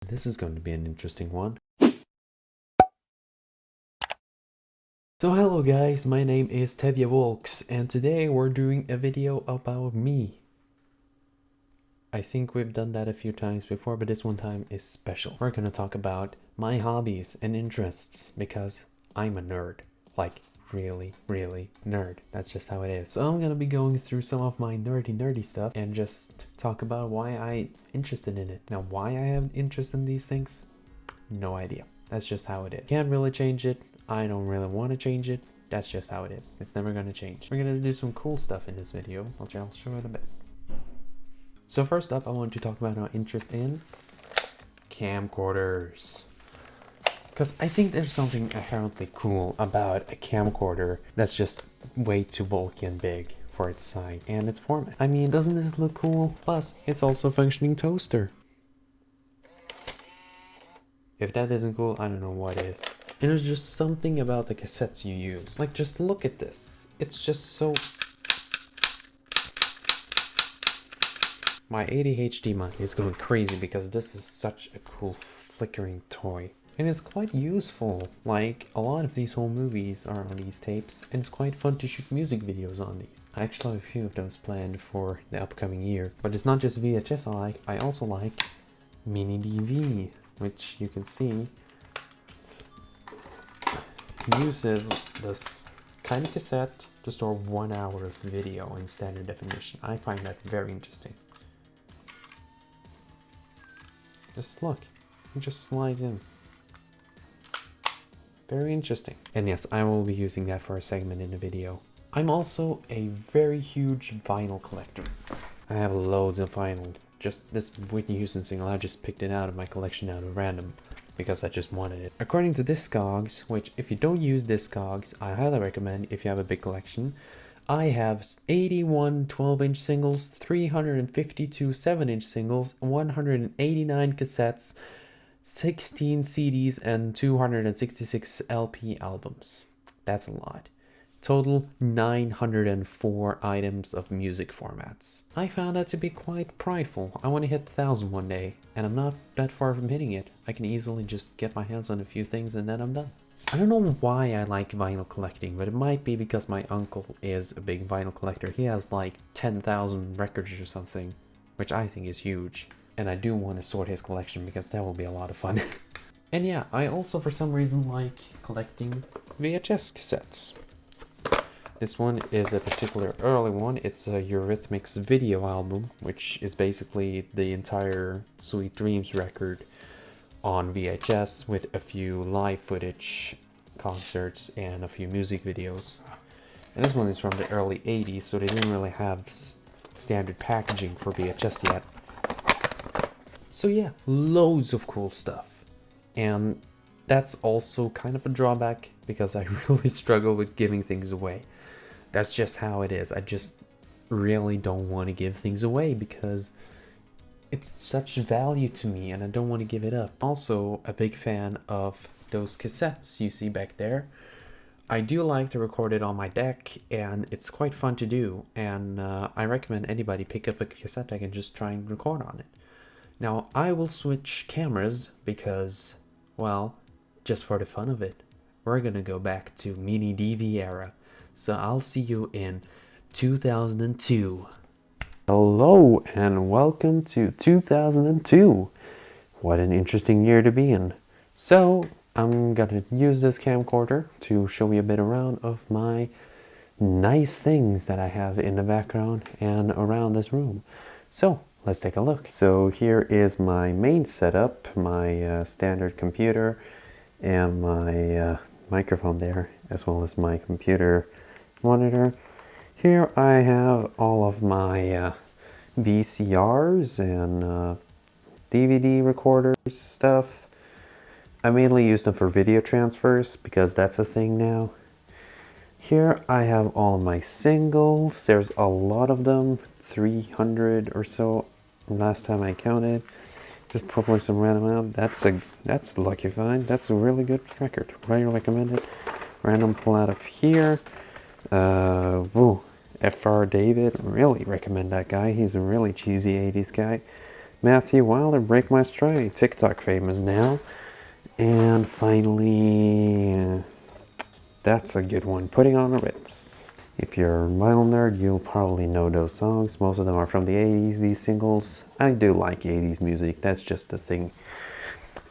This is going to be an interesting one. So hello guys, my name is Tevye Volks, and today we're doing a video about me. I think we've done that a few times before, but this one time is special. We're gonna talk about my hobbies and interests, because I'm a nerd. Like, really nerd. That's just how it is. So I'm gonna be going through some of my nerdy stuff and just talk about why I'm interested in it. Now, why I have interest in these things? No idea. That's just how it is. Can't really change it. I don't really want to change it. That's just how it is. It's never going to change. We're going to do some cool stuff in this video, which I'll show it a bit. So first up, I want to talk about our interest in camcorders. Because I think there's something inherently cool about a camcorder that's just way too bulky and big for its size and its format. I mean, doesn't this look cool? Plus, it's also a functioning toaster. If that isn't cool, I don't know what is. And there's just something about the cassettes you use. Like, just look at this. It's just so... My ADHD mind is going crazy because this is such a cool flickering toy. And it's quite useful. Like, a lot of these home movies are on these tapes, and it's quite fun to shoot music videos on these. I actually have a few of those planned for the upcoming year. But it's not just VHS I also like mini DV, which you can see uses this kind of cassette to store 1 hour of video in standard definition. I find that very interesting. Just look, it just slides in. Very interesting. And yes, I will be using that for a segment in the video. I'm also a very huge vinyl collector. I have loads of vinyl. Just this Whitney Houston single, I just picked it out of my collection out of random because I just wanted it. According to Discogs, which if you don't use Discogs, I highly recommend if you have a big collection, I have 81 12-inch singles, 352 7-inch singles, 189 cassettes, 16 CDs, and 266 LP albums. That's a lot. Total 904 items of music formats. I found that to be quite prideful. I want to hit 1,000 one day, and I'm not that far from hitting it. I can easily just get my hands on a few things and then I'm done. I don't know why I like vinyl collecting, but it might be because my uncle is a big vinyl collector. He has like 10,000 records or something, which I think is huge. And I do want to sort his collection because that will be a lot of fun. And yeah, I also for some reason like collecting VHS cassettes. This one is a particular early one. It's a Eurythmics video album, which is basically the entire Sweet Dreams record on VHS with a few live footage, concerts, and a few music videos. And this one is from the early 80s, so they didn't really have standard packaging for VHS yet. So yeah, loads of cool stuff. And that's also kind of a drawback because I really struggle with giving things away. That's just how it is. I just really don't want to give things away because it's such value to me and I don't want to give it up. Also, a big fan of those cassettes you see back there. I do like to record it on my deck and it's quite fun to do. And I recommend anybody pick up a cassette deck and just try and record on it. Now, I will switch cameras because, well, just for the fun of it, we're gonna go back to mini DV era. So I'll see you in 2002. Hello and welcome to 2002. What an interesting year to be in. So I'm gonna use this camcorder to show you a bit around of my nice things that I have in the background and around this room. So let's take a look. So here is my main setup, my standard computer and my microphone there, as well as my computer monitor. Here I have all of my VCRs and DVD recorders stuff. I mainly use them for video transfers because that's a thing now. Here I have all of my singles. There's a lot of them, 300 or so last time I counted. Just probably some random amount. That's a lucky find. That's a really good record. Highly recommend it. Random pull out of here. FR David, really recommend that guy. He's a really cheesy 80s guy. Matthew Wilder, Break My Stride, TikTok famous now. And finally, that's a good one, Putting on the Ritz. If you're a vinyl nerd, you'll probably know those songs. Most of them are from the 80s, these singles. I do like 80s music, that's just the thing.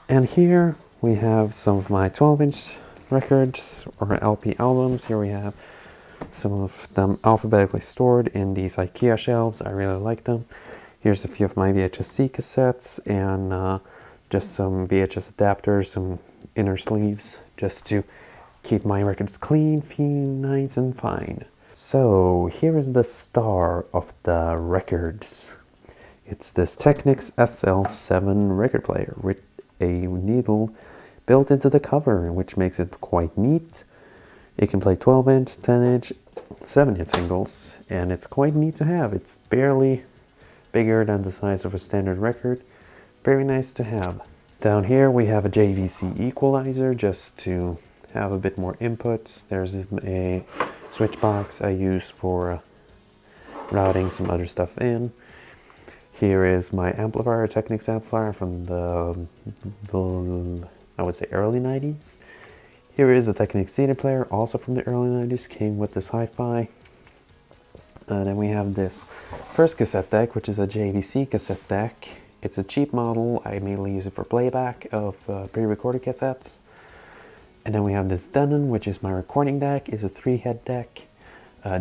And here we have some of my 12-inch records or LP albums. Here we have some of them alphabetically stored in these IKEA shelves. I really like them. Here's a few of my VHS-C cassettes and just some VHS adapters, some inner sleeves, just to keep my records clean, nice and fine. So here is the star of the records. It's this Technics SL7 record player with a needle built into the cover, which makes it quite neat. It can play 12-inch, 10-inch, 7-inch singles, and it's quite neat to have. It's barely bigger than the size of a standard record. Very nice to have. Down here we have a JVC equalizer just to have a bit more input. There's a switch box I use for routing some other stuff in. Here is my amplifier, Technics amplifier from the I would say early 90s. Here is a Technics CD player, also from the early 90s, came with this hi-fi. Then we have this first cassette deck, which is a JVC cassette deck. It's a cheap model. I mainly use it for playback of pre-recorded cassettes. And then we have this Denon, which is my recording deck. It's a 3-head deck,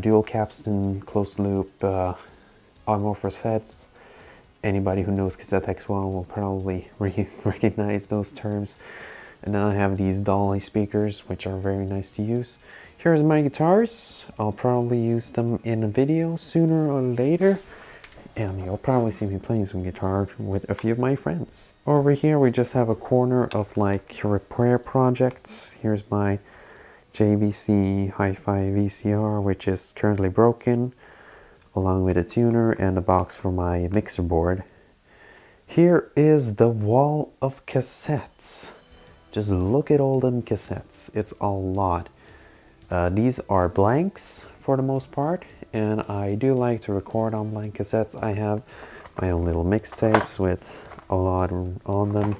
dual capstan, closed loop, amorphous heads. Anybody who knows cassette decks well will probably recognize those terms. And then I have these Dolly speakers, which are very nice to use. Here's my guitars. I'll probably use them in a video sooner or later. And you'll probably see me playing some guitar with a few of my friends. Over here we just have a corner of like repair projects. Here's my JVC Hi-Fi VCR, which is currently broken, along with a tuner and a box for my mixer board. Here is the wall of cassettes. Just look at all them cassettes. It's a lot. These are blanks for the most part, and I do like to record on blank cassettes. I have my own little mixtapes with a lot on them.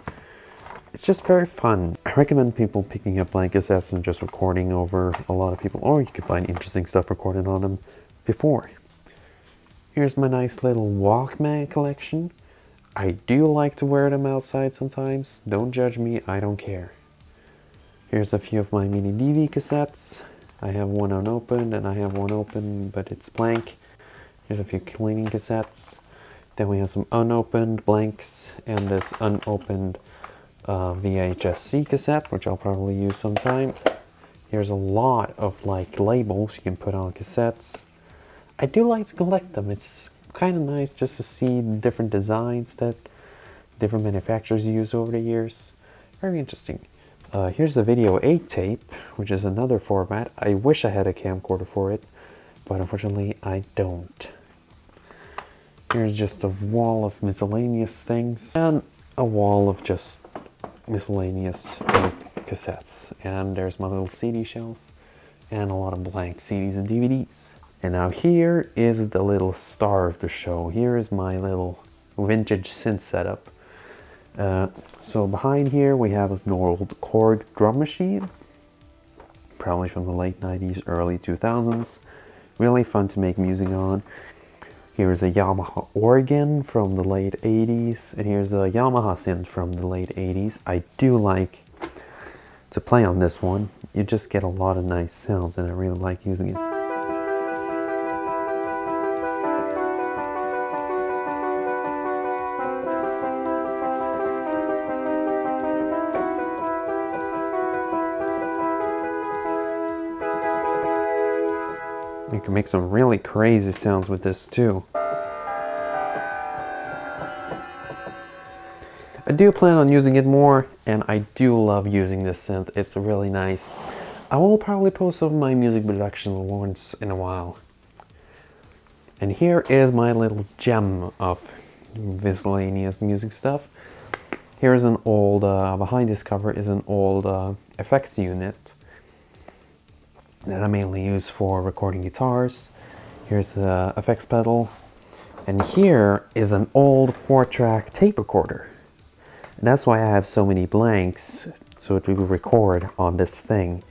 It's just very fun. I recommend people picking up blank cassettes and just recording over a lot of people, or you can find interesting stuff recorded on them before. Here's my nice little Walkman collection. I do like to wear them outside sometimes. Don't judge me, I don't care. Here's a few of my mini DV cassettes. I have one unopened and I have one open, but it's blank. Here's a few cleaning cassettes. Then we have some unopened blanks and this unopened VHS-C cassette, which I'll probably use sometime. Here's a lot of like labels you can put on cassettes. I do like to collect them. It's kind of nice just to see different designs that different manufacturers use over the years. Very interesting. Here's the Video 8 tape, which is another format. I wish I had a camcorder for it, but unfortunately I don't. Here's just a wall of miscellaneous things and a wall of just miscellaneous cassettes. And there's my little CD shelf and a lot of blank CDs and DVDs. And now here is the little star of the show. Here is my little vintage synth setup. So behind here we have an old Korg drum machine, probably from the late 90s, early 2000s. Really fun to make music on. Here's a Yamaha organ from the late 80s, and here's a Yamaha synth from the late 80s. I do like to play on this one. You just get a lot of nice sounds, and I really like using it. You can make some really crazy sounds with this too. I do plan on using it more, and I do love using this synth. It's really nice. I will probably post some of my music production once in a while. And here is my little gem of miscellaneous music stuff. Here's an old, behind this cover is an old effects unit that I mainly use for recording guitars. Here's the effects pedal. And here is an old 4-track tape recorder. And that's why I have so many blanks, so it will record on this thing.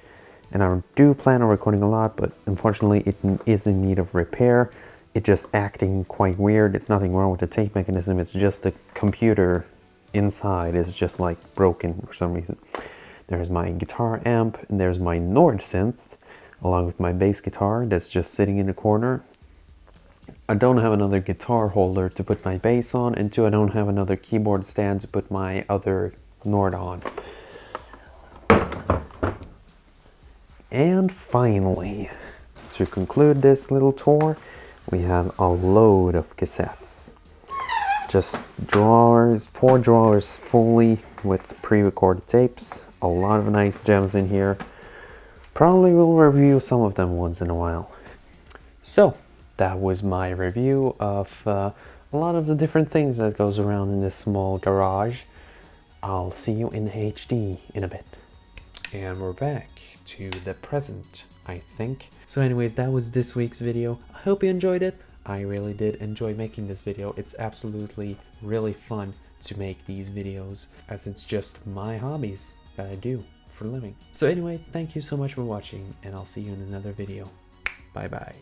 And I do plan on recording a lot, but unfortunately it is in need of repair. It's just acting quite weird. It's nothing wrong with the tape mechanism, it's just the computer inside is just like broken for some reason. There's my guitar amp, and there's my Nord synth, along with my bass guitar that's just sitting in the corner. I don't have another guitar holder to put my bass on, and two, I don't have another keyboard stand to put my other Nord on. And finally, to conclude this little tour, we have a load of cassettes. Just drawers, 4 drawers fully with pre-recorded tapes. A lot of nice gems in here. Probably will review some of them once in a while. So, that was my review of a lot of the different things that goes around in this small garage. I'll see you in HD in a bit. And we're back to the present, I think. So anyways, that was this week's video. I hope you enjoyed it. I really did enjoy making this video. It's absolutely really fun to make these videos, as it's just my hobbies that I do for a living. So anyways, thank you so much for watching, and I'll see you in another video. Bye bye.